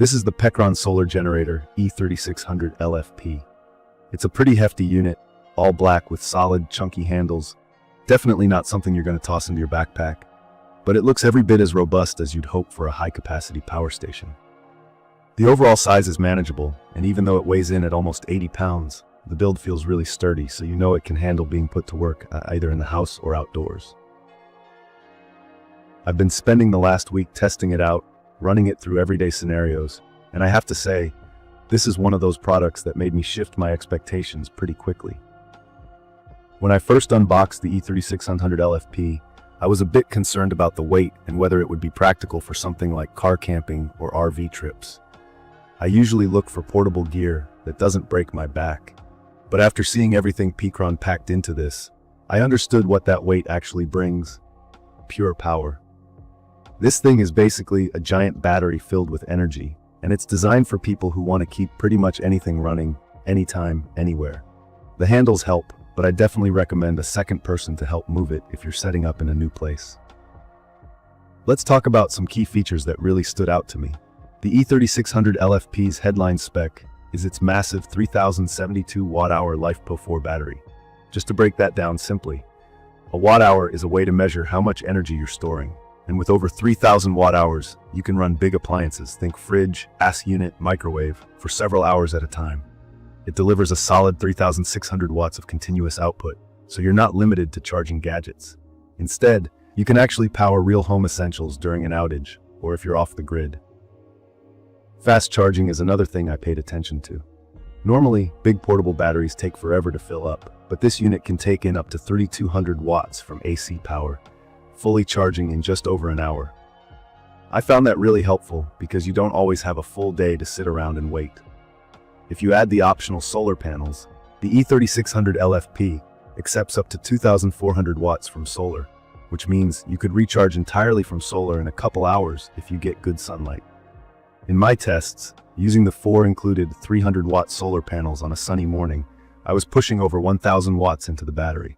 This is the Pecron Solar Generator E3600LFP. It's a pretty hefty unit, all black with solid, chunky handles. Definitely not something you're going to toss into your backpack, but it looks every bit as robust as you'd hope for a high-capacity power station. The overall size is manageable, and even though it weighs in at almost 80 pounds, the build feels really sturdy, so you know it can handle being put to work either in the house or outdoors. I've been spending the last week testing it out, running it through everyday scenarios, and I have to say, this is one of those products that made me shift my expectations pretty quickly. When I first unboxed the E3600LFP, I was a bit concerned about the weight and whether it would be practical for something like car camping or RV trips. I usually look for portable gear that doesn't break my back, but after seeing everything Pecron packed into this, I understood what that weight actually brings: pure power. This thing is basically a giant battery filled with energy, and it's designed for people who want to keep pretty much anything running, anytime, anywhere. The handles help, but I definitely recommend a second person to help move it if you're setting up in a new place. Let's talk about some key features that really stood out to me. The E3600LFP's headline spec is its massive 3072Wh LiFePO4 battery. Just to break that down simply, a watt-hour is a way to measure how much energy you're storing. And with over 3,000 watt-hours, you can run big appliances, think fridge, AC unit, microwave, for several hours at a time. It delivers a solid 3,600 watts of continuous output, so you're not limited to charging gadgets. Instead, you can actually power real home essentials during an outage, or if you're off the grid. Fast charging is another thing I paid attention to. Normally, big portable batteries take forever to fill up, but this unit can take in up to 3,200 watts from AC power, fully charging in just over an hour. I found that really helpful because you don't always have a full day to sit around and wait. If you add the optional solar panels, the E3600LFP accepts up to 2,400 watts from solar, which means you could recharge entirely from solar in a couple hours if you get good sunlight. In my tests, using the 4 included 300-watt solar panels on a sunny morning, I was pushing over 1,000 watts into the battery.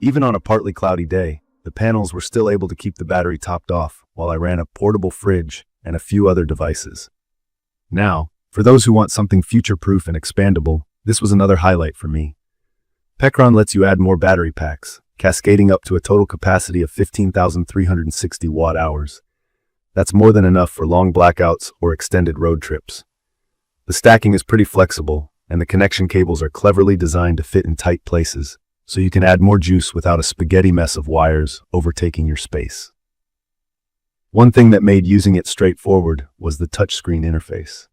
Even on a partly cloudy day, the panels were still able to keep the battery topped off while I ran a portable fridge and a few other devices. Now, for those who want something future-proof and expandable, this was another highlight for me. Pecron lets you add more battery packs, cascading up to a total capacity of 15,360 watt-hours. That's more than enough for long blackouts or extended road trips. The stacking is pretty flexible, and the connection cables are cleverly designed to fit in tight places, so you can add more juice without a spaghetti mess of wires overtaking your space. One thing that made using it straightforward was the touchscreen interface.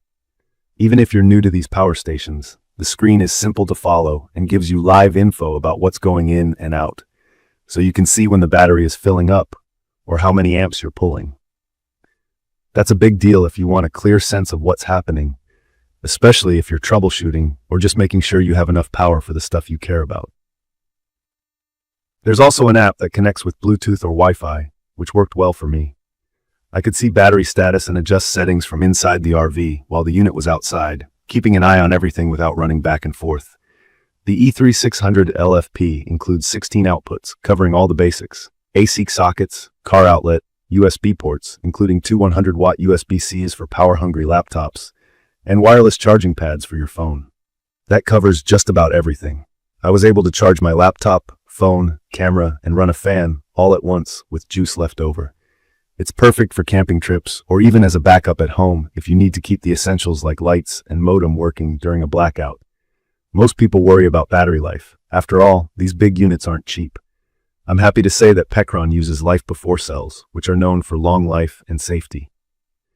Even if you're new to these power stations, the screen is simple to follow and gives you live info about what's going in and out, so you can see when the battery is filling up or how many amps you're pulling. That's a big deal if you want a clear sense of what's happening, especially if you're troubleshooting or just making sure you have enough power for the stuff you care about. There's also an app that connects with Bluetooth or Wi-Fi, which worked well for me. I could see battery status and adjust settings from inside the RV while the unit was outside, keeping an eye on everything without running back and forth. The E3600LFP includes 16 outputs, covering all the basics: AC sockets, car outlet, USB ports, including two 100-watt USB-Cs for power-hungry laptops, and wireless charging pads for your phone. That covers just about everything. I was able to charge my laptop, phone, camera, and run a fan all at once with juice left over. It's perfect for camping trips or even as a backup at home if you need to keep the essentials like lights and modem working during a blackout. Most people worry about battery life. After all, these big units aren't cheap. I'm happy to say that Pecron uses LiFePO4 cells, which are known for long life and safety.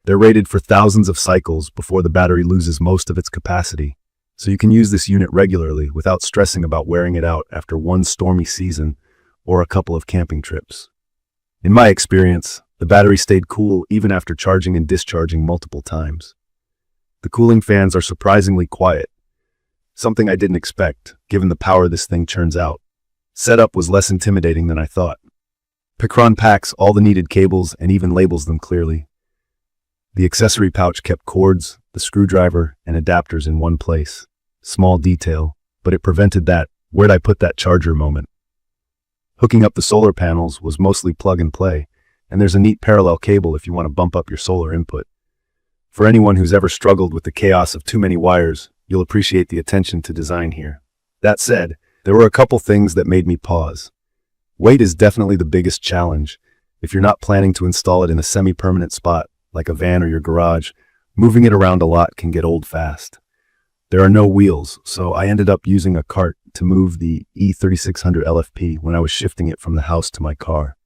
They're rated for thousands of cycles before the battery loses most of its capacity, so you can use this unit regularly without stressing about wearing it out after one stormy season or a couple of camping trips. In my experience, the battery stayed cool even after charging and discharging multiple times. The cooling fans are surprisingly quiet, something I didn't expect, given the power this thing churns out. Setup was less intimidating than I thought. Pecron packs all the needed cables and even labels them clearly. The accessory pouch kept cords, the screwdriver, and adapters in one place. Small detail, but it prevented that "where'd I put that charger" moment. Hooking up the solar panels was mostly plug and play, and there's a neat parallel cable if you want to bump up your solar input. For anyone who's ever struggled with the chaos of too many wires, you'll appreciate the attention to design here. That said, there were a couple things that made me pause. Weight is definitely the biggest challenge. If you're not planning to install it in a semi-permanent spot, like a van or your garage, moving it around a lot can get old fast. There are no wheels, so I ended up using a cart to move the E3600LFP when I was shifting it from the house to my car.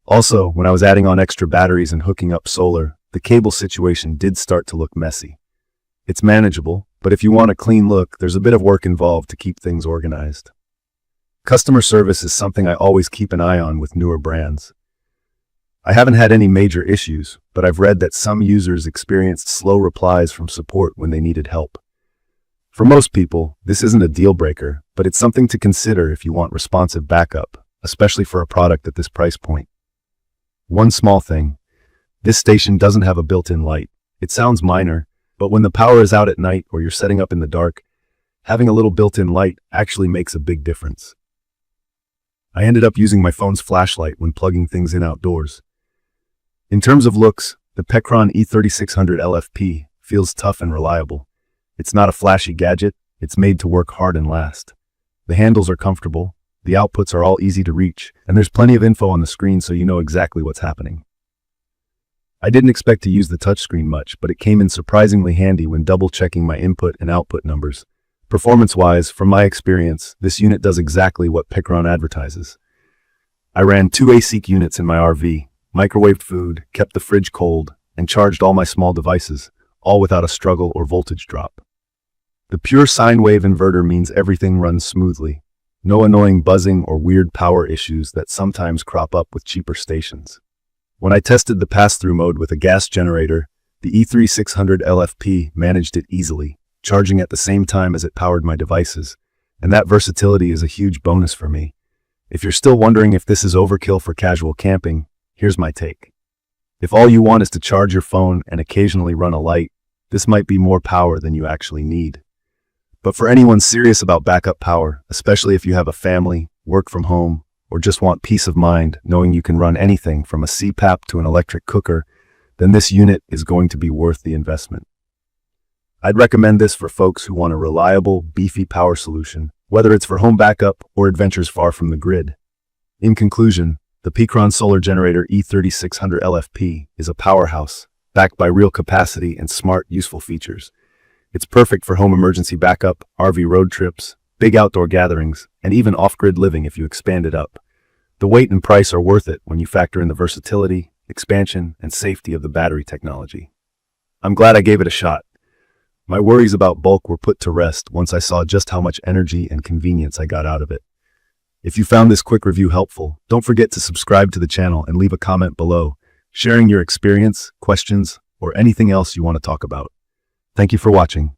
Also, when I was adding on extra batteries and hooking up solar, the cable situation did start to look messy. It's manageable, but if you want a clean look, there's a bit of work involved to keep things organized. Customer service is something I always keep an eye on with newer brands. I haven't had any major issues, but I've read that some users experienced slow replies from support when they needed help. For most people, this isn't a deal breaker, but it's something to consider if you want responsive backup, especially for a product at this price point. One small thing. This station doesn't have a built-in light. It sounds minor, but when the power is out at night or you're setting up in the dark, having a little built-in light actually makes a big difference. I ended up using my phone's flashlight when plugging things in outdoors. In terms of looks, the Pecron E3600LFP feels tough and reliable. It's not a flashy gadget, it's made to work hard and last. The handles are comfortable, the outputs are all easy to reach, and there's plenty of info on the screen so you know exactly what's happening. I didn't expect to use the touchscreen much, but it came in surprisingly handy when double-checking my input and output numbers. Performance-wise, from my experience, this unit does exactly what Pecron advertises. I ran 2 AC units in my RV, microwaved food, kept the fridge cold, and charged all my small devices, all without a struggle or voltage drop. The pure sine wave inverter means everything runs smoothly. No annoying buzzing or weird power issues that sometimes crop up with cheaper stations. When I tested the pass-through mode with a gas generator, the E3600LFP managed it easily, charging at the same time as it powered my devices, and that versatility is a huge bonus for me. If you're still wondering if this is overkill for casual camping, here's my take. If all you want is to charge your phone and occasionally run a light, this might be more power than you actually need. But for anyone serious about backup power, especially if you have a family, work from home, or just want peace of mind knowing you can run anything from a CPAP to an electric cooker, then this unit is going to be worth the investment. I'd recommend this for folks who want a reliable, beefy power solution, whether it's for home backup or adventures far from the grid. In conclusion, the Pecron Solar Generator E3600LFP is a powerhouse, backed by real capacity and smart, useful features. It's perfect for home emergency backup, RV road trips, big outdoor gatherings, and even off-grid living if you expand it up. The weight and price are worth it when you factor in the versatility, expansion, and safety of the battery technology. I'm glad I gave it a shot. My worries about bulk were put to rest once I saw just how much energy and convenience I got out of it. If you found this quick review helpful, don't forget to subscribe to the channel and leave a comment below, sharing your experience, questions, or anything else you want to talk about. Thank you for watching.